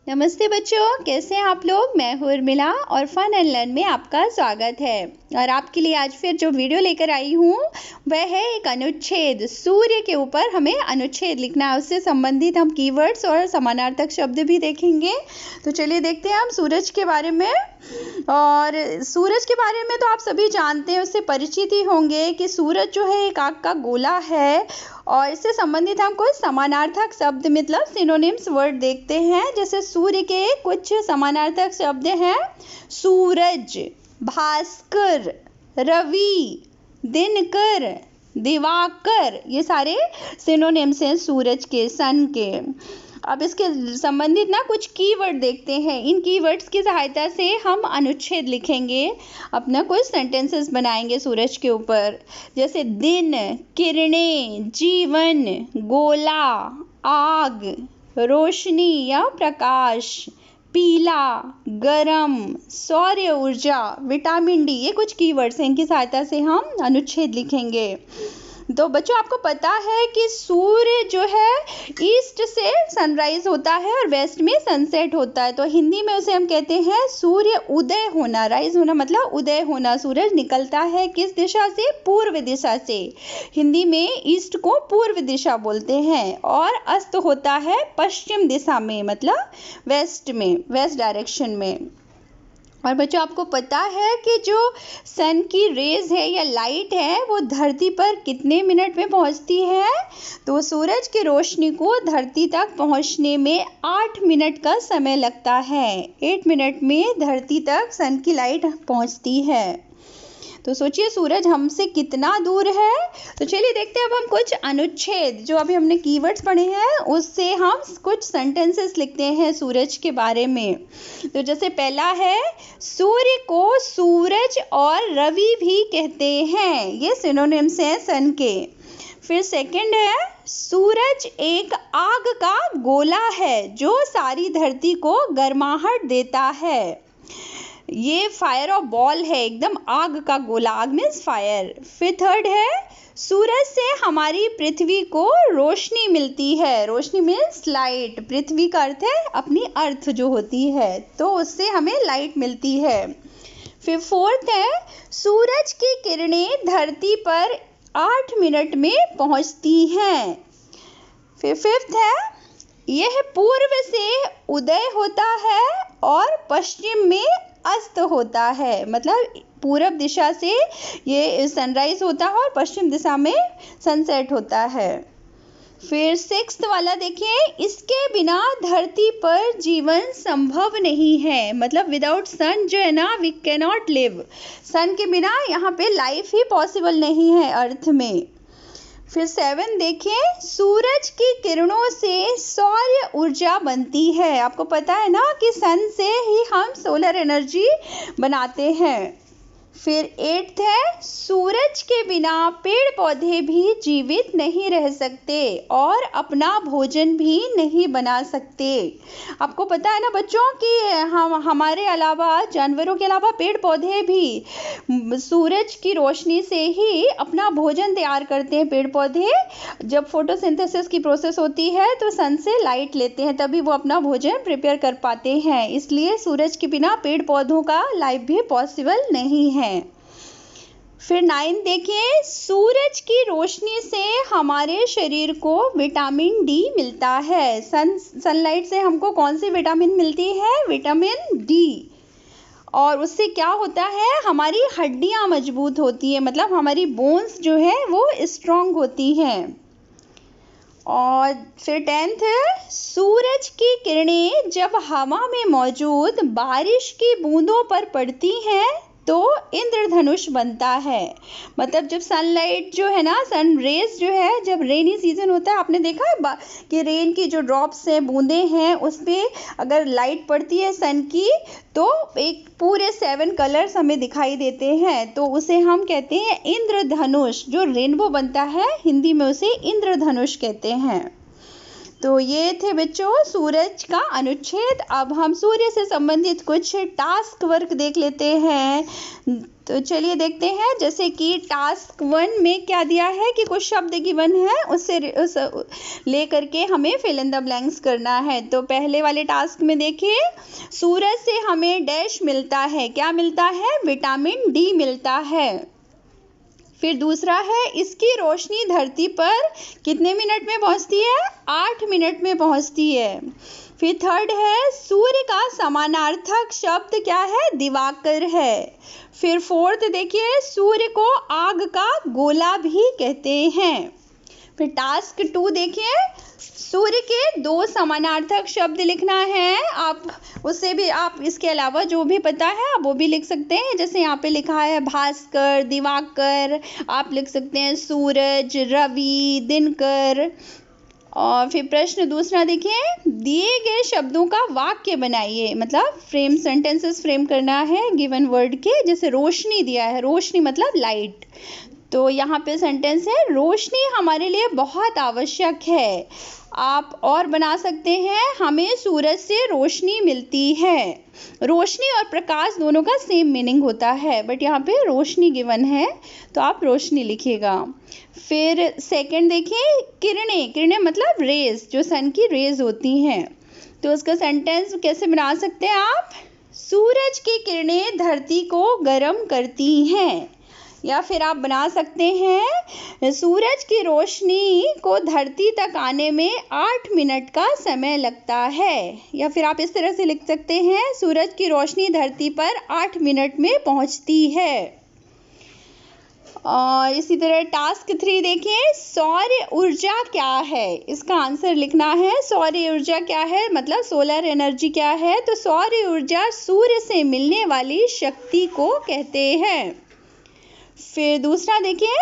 नमस्ते बच्चों, कैसे हैं आप लोग। मैं हूँ उर्मिला और फन एंड लर्न में आपका स्वागत है। और आपके लिए आज फिर जो वीडियो लेकर आई हूँ वह है एक अनुच्छेद। सूर्य के ऊपर हमें अनुच्छेद लिखना है, उससे संबंधित हम कीवर्ड्स और समानार्थक शब्द भी देखेंगे। तो चलिए देखते हैं हम सूरज के बारे में। और सूरज के बारे में तो आप सभी जानते हैं, उससे परिचित ही होंगे कि सूरज जो है एक आग का गोला है। और इससे संबंधित हम कुछ समानार्थक शब्द मतलब सिनोनिम्स वर्ड देखते हैं। जैसे सूर्य के कुछ समानार्थक शब्द हैं: सूरज, भास्कर, रवि, दिनकर, दिवाकर। ये सारे सिनोनिम्स हैं सूरज के, सन के। अब इसके संबंधित ना कुछ कीवर्ड देखते हैं। इन कीवर्ड्स की सहायता से हम अनुच्छेद लिखेंगे, अपना कुछ सेंटेंसेस बनाएंगे सूरज के ऊपर। जैसे दिन, किरणें, जीवन, गोला, आग, रोशनी या प्रकाश, पीला, गरम, सौर्य ऊर्जा, विटामिन डी। ये कुछ कीवर्ड्स हैं, इनकी सहायता से हम अनुच्छेद लिखेंगे। तो बच्चों, आपको पता है कि सूर्य जो है ईस्ट से सनराइज होता है और वेस्ट में सनसेट होता है। तो हिंदी में उसे हम कहते हैं सूर्य उदय होना। राइज होना मतलब उदय होना। सूरज निकलता है किस दिशा से? पूर्व दिशा से। हिंदी में ईस्ट को पूर्व दिशा बोलते हैं। और अस्त होता है पश्चिम दिशा में, मतलब वेस्ट में, वेस्ट डायरेक्शन में। और बच्चों, आपको पता है कि जो सन की रेज है या लाइट है वो धरती पर कितने मिनट में पहुंचती है? तो सूरज की रोशनी को धरती तक पहुंचने में 8 मिनट का समय लगता है। 8 मिनट में धरती तक सन की लाइट पहुंचती है। तो सोचिए सूरज हमसे कितना दूर है। तो चलिए देखते हैं अब हम कुछ अनुच्छेद, जो अभी हमने कीवर्ड्स पढ़े हैं उससे हम कुछ सेंटेंसेस लिखते हैं सूरज के बारे में। तो जैसे पहला है, सूर्य को सूरज और रवि भी कहते हैं। ये सिनोनिम्स हैं सन के। फिर सेकंड है, सूरज एक आग का गोला है जो सारी धरती को गर्माहट देता है। ये फायर ऑफ बॉल है, एकदम आग का गोला। आग मीन्स फायर। फिर थर्ड है, सूरज से हमारी पृथ्वी को रोशनी मिलती है। रोशनी मीन्स लाइट। पृथ्वी का अर्थ है अपनी अर्थ जो होती है, तो उससे हमें लाइट मिलती है। फिर फोर्थ है, सूरज की किरणें धरती पर 8 मिनट में पहुंचती हैं। फिर फिफ्थ है, यह पूर्व से उदय होता है और पश्चिम में अस्त होता है। मतलब पूरब दिशा से ये सनराइज होता है और पश्चिम दिशा में सनसेट होता है। फिर सिक्स्थ वाला देखिए, इसके बिना धरती पर जीवन संभव नहीं है। मतलब विदाउट सन जो है ना, वी कैन नॉट लिव। सन के बिना यहाँ पे लाइफ ही पॉसिबल नहीं है अर्थ में। फिर 7 देखिए, सूरज की किरणों से सौर्य ऊर्जा बनती है। आपको पता है ना कि सन से ही हम सोलर एनर्जी बनाते हैं। फिर 8 है, सूरज के बिना पेड़ पौधे भी जीवित नहीं रह सकते और अपना भोजन भी नहीं बना सकते। आपको पता है ना बच्चों कि हमारे अलावा, जानवरों के अलावा, पेड़ पौधे भी सूरज की रोशनी से ही अपना भोजन तैयार करते हैं। पेड़ पौधे जब फोटोसिंथेसिस की प्रोसेस होती है तो सन से लाइट लेते हैं, तभी वो अपना भोजन प्रिपेयर कर पाते हैं। इसलिए सूरज के बिना पेड़ पौधों का लाइफ भी पॉसिबल नहीं है। फिर 9 देखिए, सूरज की रोशनी से हमारे शरीर को विटामिन डी मिलता है। सनलाइट से हमको कौन सी विटामिन मिलती है? Vitamin D. और उससे क्या होता है? हमारी हड्डियां मजबूत होती है, मतलब हमारी बोन्स जो है वो स्ट्रांग होती हैं। और फिर 10th है, सूरज की किरणें जब हवा में मौजूद बारिश की बूंदों पर पड़ती हैं तो इंद्रधनुष बनता है। मतलब जब सनलाइट जो है ना, सन रेज जो है, जब रेनी सीजन होता है, आपने देखा है कि रेन की जो ड्रॉप्स हैं, बूंदें हैं, उस पर अगर लाइट पड़ती है सन की तो एक पूरे 7 कलर्स हमें दिखाई देते हैं। तो उसे हम कहते हैं इंद्रधनुष। जो रेनबो बनता है हिंदी में उसे इंद्रधनुष कहते हैं। तो ये थे बच्चों सूरज का अनुच्छेद। अब हम सूर्य से संबंधित कुछ टास्क वर्क देख लेते हैं। तो चलिए देखते हैं, जैसे कि टास्क 1 में क्या दिया है कि कुछ शब्द गिवन है, उससे लेकर के हमें फिल इन द ब्लैंक्स करना है। तो पहले वाले टास्क में देखिए, सूरज से हमें डैश मिलता है, क्या मिलता है? विटामिन डी मिलता है। फिर दूसरा है, इसकी रोशनी धरती पर कितने मिनट में पहुंचती है? 8 मिनट में पहुंचती है। फिर थर्ड है, सूर्य का समानार्थक शब्द क्या है? दिवाकर है। फिर फोर्थ देखिए, सूर्य को आग का गोला भी कहते हैं। फिर टास्क 2 देखिए, सूर्य के 2 समानार्थक शब्द लिखना है। आप उससे भी, आप इसके अलावा जो भी पता है आप वो भी लिख सकते हैं। जैसे यहाँ पे लिखा है भास्कर, दिवाकर, आप लिख सकते हैं सूरज, रवि, दिनकर। और फिर प्रश्न दूसरा देखिए, दिए गए शब्दों का वाक्य बनाइए, मतलब फ्रेम, सेंटेंसेस फ्रेम करना है गिवन वर्ड के। जैसे रोशनी दिया है, रोशनी मतलब लाइट, तो यहाँ पे सेंटेंस है, रोशनी हमारे लिए बहुत आवश्यक है। आप और बना सकते हैं, हमें सूरज से रोशनी मिलती है। रोशनी और प्रकाश दोनों का सेम मीनिंग होता है, बट यहाँ पे रोशनी गिवन है तो आप रोशनी लिखिएगा। फिर सेकंड देखिए, किरणें, किरणें मतलब रेज, जो सन की रेज होती हैं, तो उसका सेंटेंस कैसे बना सकते हैं आप? सूरज की किरणें धरती को गर्म करती हैं। या फिर आप बना सकते हैं, सूरज की रोशनी को धरती तक आने में 8 मिनट का समय लगता है। या फिर आप इस तरह से लिख सकते हैं, सूरज की रोशनी धरती पर 8 मिनट में पहुंचती है। और इसी तरह टास्क 3 देखिए, सौर ऊर्जा क्या है? इसका आंसर लिखना है। सौर ऊर्जा क्या है, मतलब सोलर एनर्जी क्या है? तो सौर ऊर्जा सूर्य से मिलने वाली शक्ति को कहते हैं। फिर दूसरा देखिए,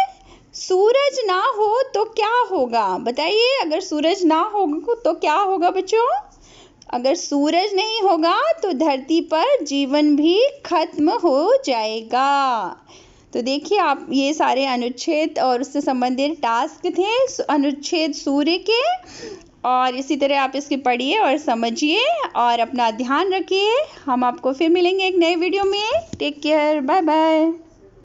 सूरज ना हो तो क्या होगा? बताइए, अगर सूरज ना होगा तो क्या होगा बच्चों? अगर सूरज नहीं होगा तो धरती पर जीवन भी खत्म हो जाएगा। तो देखिए, आप ये सारे अनुच्छेद और उससे संबंधित टास्क थे अनुच्छेद सूर्य के, और इसी तरह आप इसके पढ़िए और समझिए और अपना ध्यान रखिए। हम आपको फिर मिलेंगे एक नए वीडियो में। Take care, bye bye.